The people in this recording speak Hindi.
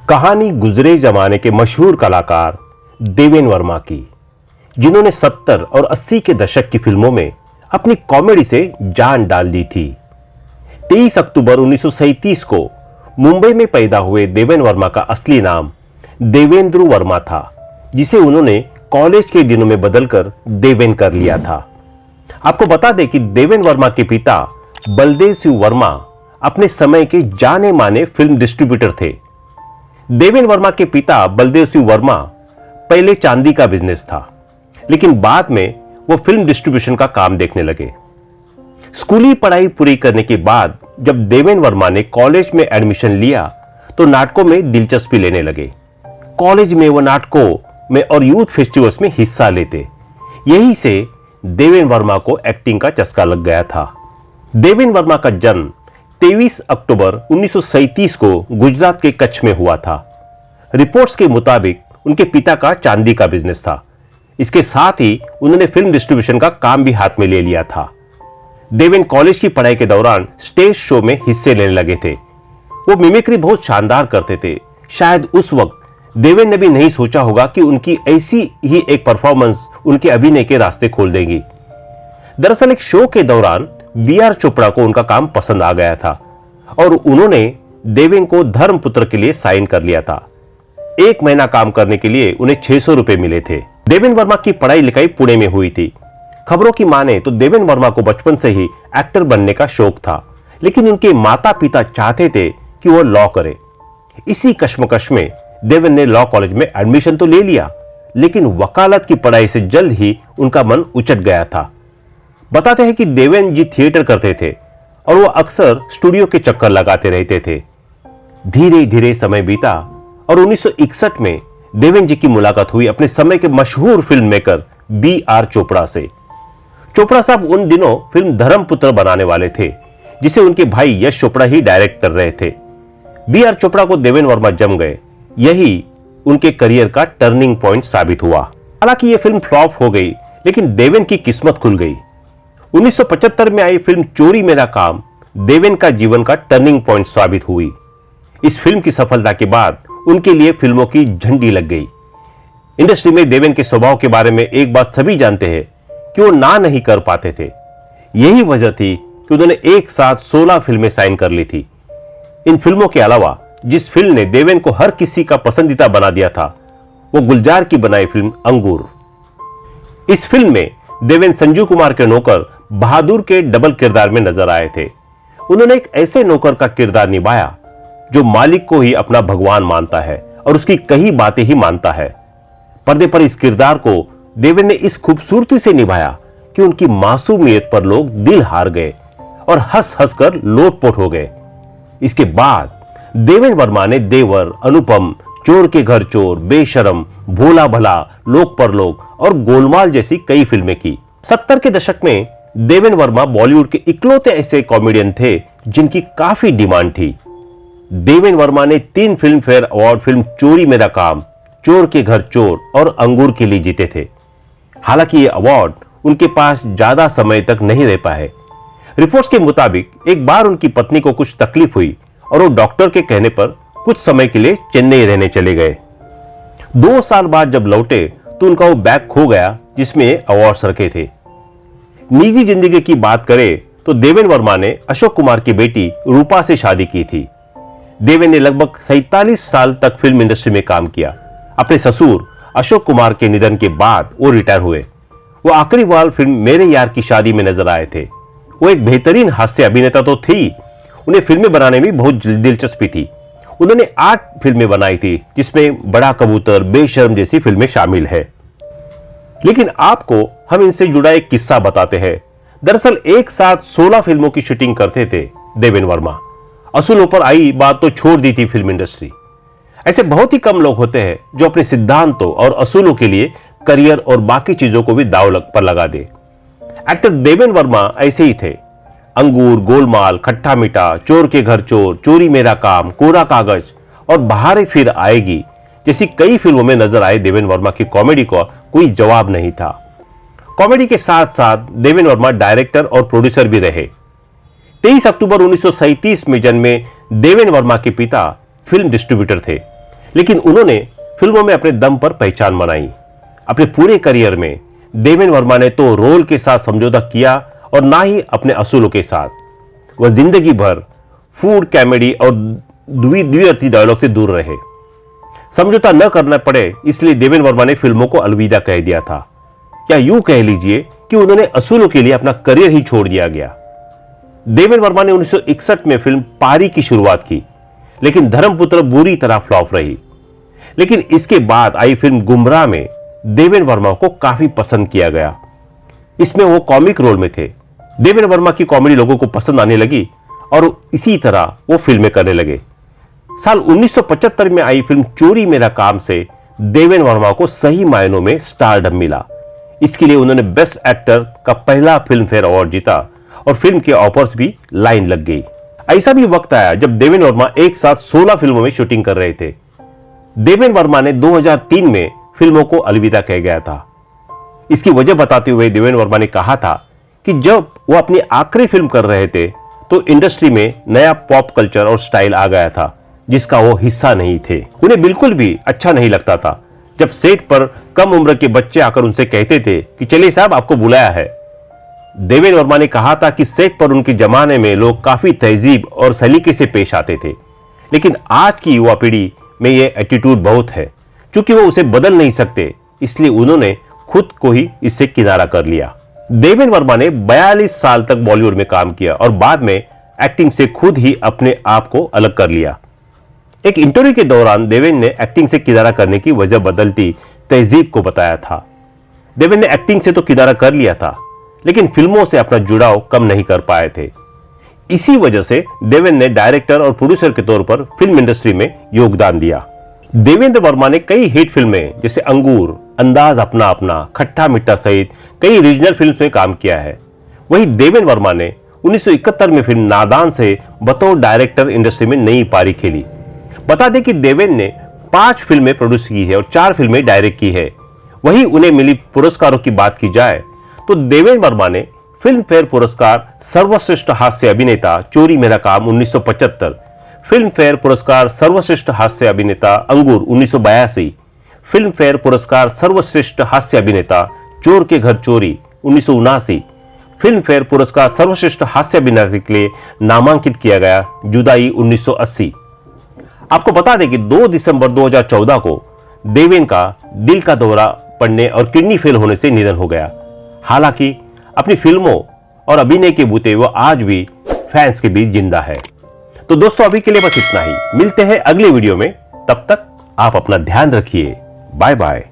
कहानी गुजरे जमाने के मशहूर कलाकार देवेन वर्मा की, जिन्होंने 70 और 80 के दशक की फिल्मों में अपनी कॉमेडी से जान डाल दी थी। 23 अक्टूबर 1937 को मुंबई में पैदा हुए देवेन वर्मा का असली नाम देवेंद्र वर्मा था, जिसे उन्होंने कॉलेज के दिनों में बदलकर देवेन कर लिया था। आपको बता दें कि देवेन वर्मा के पिता बलदेव सिंह वर्मा अपने समय के जाने माने फिल्म डिस्ट्रीब्यूटर थे। देवेन वर्मा के पिता बलदेव सिंह वर्मा पहले चांदी का बिजनेस था, लेकिन बाद में वो फिल्म डिस्ट्रीब्यूशन का काम देखने लगे। स्कूली पढ़ाई पूरी करने के बाद जब देवेन वर्मा ने कॉलेज में एडमिशन लिया तो नाटकों में दिलचस्पी लेने लगे। कॉलेज में वो नाटकों में और यूथ फेस्टिवल्स में हिस्सा लेते। यही से देवेन वर्मा को एक्टिंग का चस्का लग गया था। देवेन वर्मा का जन्म 23 अक्टूबर 1937 को गुजरात के कच्छ में हुआ था। रिपोर्ट्स के मुताबिक उनके पिता का चांदी का बिजनेस था। इसके साथ ही उन्होंने फिल्म डिस्ट्रीब्यूशन का काम भी हाथ में ले लिया था। देवेन कॉलेज की पढ़ाई के दौरान स्टेज शो में हिस्से लेने लगे थे। वो मिमिक्री बहुत शानदार करते थे। शायद उस वक्त देवेन ने भी नहीं सोचा होगा कि उनकी ऐसी ही एक परफॉर्मेंस उनके अभिनय के रास्ते खोल देगी। दरअसल एक शो के दौरान बी.आर. चोपड़ा को उनका काम पसंद आ गया था और उन्होंने देवेन को धर्मपुत्र के लिए साइन कर लिया था। 1 महीना काम करने के लिए उन्हें 600 रुपए मिले थे। देवेन वर्मा की पढ़ाई लिखाई पुणे में हुई थी। खबरों की माने तो देवेन वर्मा को बचपन से ही एक्टर बनने का शौक था, लेकिन उनके माता पिता चाहते थे कि वो लॉ करे। इसी कश्मकश में देवेन ने लॉ कॉलेज में एडमिशन तो ले लिया, लेकिन वकालत की पढ़ाई से जल्द ही उनका मन उचट गया था। बताते हैं कि देवेन जी थिएटर करते थे और वो अक्सर स्टूडियो के चक्कर लगाते रहते थे। धीरे धीरे समय बीता और 1961 में देवेन जी की मुलाकात हुई अपने समय के मशहूर फिल्म मेकर बी.आर. चोपड़ा से। चोपड़ा साहब उन दिनों फिल्म धर्मपुत्र बनाने वाले थे, जिसे उनके भाई यश चोपड़ा ही डायरेक्ट कर रहे थे। बी.आर. चोपड़ा को देवेन वर्मा जम गए। यही उनके करियर का टर्निंग पॉइंट साबित हुआ। हालांकि यह फिल्म फ्लॉप हो गई, लेकिन देवेन की किस्मत खुल गई। 1975 में आई फिल्म चोरी मेरा काम देवेन का जीवन का टर्निंग पॉइंट साबित हुई। इस फिल्म की सफलता के बाद उनके लिए फिल्मों की झंडी लग गई। इंडस्ट्री में देवेन के स्वभाव के बारे में एक बात सभी जानते हैं कि वो ना नहीं कर पाते थे। यही वजह थी कि उन्होंने एक साथ 16 फिल्में साइन कर ली थी। इन फिल्मों के अलावा जिस फिल्म ने देवेन को हर किसी का पसंदीदा बना दिया था, वो गुलजार की बनाई फिल्म अंगूर। इस फिल्म में देवेन संजीव कुमार के नौकर बहादुर के डबल किरदार में नजर आए थे। उन्होंने एक ऐसे नौकर का किरदार निभाया जो मालिक को ही अपना भगवान मानता है और उसकी कई बातें ही मानता है। पर्दे पर इस किरदार को देवेन ने इस खूबसूरती से निभाया कि उनकी मासूमियत पर लोग दिल हार गए और हंस हंस कर लोटपोट हो गए। इसके बाद देवेन वर्मा ने देवर, अनुपम, चोर के घर चोर, बेशरम, भोला भला, लोक परलोक और गोलमाल जैसी कई फिल्में की। 70 के दशक में देवेन वर्मा बॉलीवुड के इकलौते ऐसे कॉमेडियन थे जिनकी काफी डिमांड थी। देवेन वर्मा ने 3 फिल्म फेयर अवार्ड फिल्म चोरी मेरा काम, चोर के घर चोर और अंगूर के लिए जीते थे। हालांकि ये अवार्ड उनके पास ज्यादा समय तक नहीं रह पाए। रिपोर्ट्स के मुताबिक एक बार उनकी पत्नी को कुछ तकलीफ हुई और वो डॉक्टर के कहने पर कुछ समय के लिए चेन्नई रहने चले गए। 2 साल बाद जब लौटे तो उनका वो बैग खो गया जिसमें अवार्ड्स रखे थे। निजी जिंदगी की बात करें तो देवेन वर्मा ने अशोक कुमार की बेटी रूपा से शादी की थी। देवेन ने लगभग 47 साल तक फिल्म इंडस्ट्री में काम किया। अपने ससुर अशोक कुमार के निधन के बाद वो रिटायर हुए। वो आखिरी बार फिल्म मेरे यार की शादी में नजर आए थे। वो एक बेहतरीन हास्य अभिनेता तो थी, उन्हें फिल्में बनाने में बहुत दिलचस्पी थी। उन्होंने 8 फिल्में बनाई थी, जिसमें बड़ा कबूतर, बेशर्म जैसी फिल्में शामिल है। लेकिन आपको हम इनसे जुड़ा एक किस्सा बताते हैं। दरअसल एक साथ 16 फिल्मों की शूटिंग करते थे देवेन वर्मा। असूलों पर आई बात तो छोड़ दी थी फिल्म इंडस्ट्री। ऐसे बहुत ही कम लोग होते हैं जो अपने सिद्धांतों और असूलों के लिए करियर और बाकी चीजों को भी दांव पर लगा दे। एक्टर देवेन वर्मा ऐसे ही थे। अंगूर, गोलमाल, खट्टा मीठा, चोर के घर चोर, चोरी मेरा काम, कोरा कागज और बहारें फिर आएगी जैसी कई फिल्मों में नजर आए देवेन वर्मा की कॉमेडी को कोई जवाब नहीं था। कॉमेडी के साथ साथ देवेन वर्मा डायरेक्टर और प्रोड्यूसर भी रहे। 23 अक्टूबर 1937 में जन्मे देवेन वर्मा के पिता फिल्म डिस्ट्रीब्यूटर थे। लेकिन उन्होंने फिल्मों में अपने दम पर पहचान बनाई। अपने पूरे करियर में देवेंद्र वर्मा ने तो रोल के साथ समझौता किया और ना ही अपने असूलों के साथ। वह जिंदगी भर फूड कॉमेडी और द्विअर्थी डायलॉग से दूर रहे। समझौता न करना पड़े इसलिए देवेंद्र वर्मा ने फिल्मों को अलविदा कह दिया था, या यूं कह लीजिए कि उन्होंने असूलों के लिए अपना करियर ही छोड़ दिया गया। देवेंद्र वर्मा ने 1961 में फिल्म पारी की शुरुआत की, लेकिन धर्मपुत्र बुरी तरह फ्लॉप रही। लेकिन इसके बाद आई फिल्म गुमराह में देवेंद्र वर्मा को काफी पसंद किया गया। इसमें वो कॉमिक रोल में थे। देवेंद्र वर्मा की कॉमेडी लोगों को पसंद आने लगी और इसी तरह वो फिल्में करने लगे। साल 1975 में आई फिल्म चोरी मेरा काम से देवेंद्र वर्मा को सही मायनों में स्टारडम मिला। इसके लिए उन्होंने बेस्ट एक्टर का पहला फिल्म फेयर अवार्ड जीता और फिल्म के ऑफर्स भी लाइन लग गई। ऐसा भी वक्त आया जब देवेंद्र वर्मा एक साथ 16 फिल्मों में शूटिंग कर रहे थे। देवेंद्र वर्मा ने 2003 में फिल्मों को अलविदा कह गया था। इसकी वजह बताते हुए देवेंद्र वर्मा ने कहा था कि जब वो अपनी आखिरी फिल्म कर रहे थे तो इंडस्ट्री में नया पॉप कल्चर और स्टाइल आ गया था जिसका वो हिस्सा नहीं थे। उन्हें बिल्कुल भी अच्छा नहीं लगता था जब सेट पर कम उम्र के बच्चे आकर उनसे कहते थे कि चलिए साहब आपको बुलाया है। देवेंद्र वर्मा ने कहा था कि सेट पर उनके जमाने में लोग काफी तहजीब और सलीके से पेश आते थे, लेकिन आज की युवा पीढ़ी में ये एटीट्यूड बहुत है। चूंकि वो उसे बदल नहीं सकते इसलिए उन्होंने खुद को ही इससे किनारा कर लिया। देवेंद्र वर्मा ने 42 साल तक बॉलीवुड में काम किया और बाद में एक्टिंग से खुद ही अपने आप को अलग कर लिया। एक इंटरव्यू के दौरान देवेंद्र ने एक्टिंग से किनारा करने की वजह बदलती तहजीब को बताया था। देवेंद्र ने एक्टिंग से तो किनारा कर लिया था, लेकिन फिल्मों से अपना जुड़ाव कम नहीं कर पाए थे। इसी वजह से देवेंद्र ने डायरेक्टर और प्रोड्यूसर के तौर पर फिल्म इंडस्ट्री में योगदान दिया। देवेंद्र वर्मा ने कई हिट फिल्में जैसे अंगूर, अंदाज अपना अपना, खट्टा मिट्टा सहित कई रीजनल फिल्म्स में काम किया है। वहीं देवेंद्र वर्मा ने 1971 में फिल्म नादान से बतौर डायरेक्टर इंडस्ट्री में नई पारी खेली। बता दें कि देवेंद्र ने 5 फिल्में प्रोड्यूस की है और 4 फिल्में डायरेक्ट की है। वहीं उन्हें मिली पुरस्कारों की बात की जाए तो देवेंद्र वर्मा ने फिल्म फेयर पुरस्कार सर्वश्रेष्ठ हास्य अभिनेता चोरी मेरा काम 1975, फिल्म फेयर पुरस्कार सर्वश्रेष्ठ हास्य अभिनेता अंगूर 1982, फिल्म फेयर पुरस्कार सर्वश्रेष्ठ हास्य अभिनेता चोर के घर चोरी 1979, फिल्म फेयर पुरस्कार सर्वश्रेष्ठ हास्य अभिनेता के लिए नामांकित किया गया जुदाई 1980। आपको बता दें कि 2 दिसंबर 2014 को देवेंद्र का दिल का दौरा पड़ने और किडनी फेल होने से निधन हो गया। हालांकि अपनी फिल्मों और अभिनय के बूते वो आज भी फैंस के बीच जिंदा है। तो दोस्तों अभी के लिए बस इतना ही। मिलते हैं अगले वीडियो में, तब तक आप अपना ध्यान रखिए। Bye bye.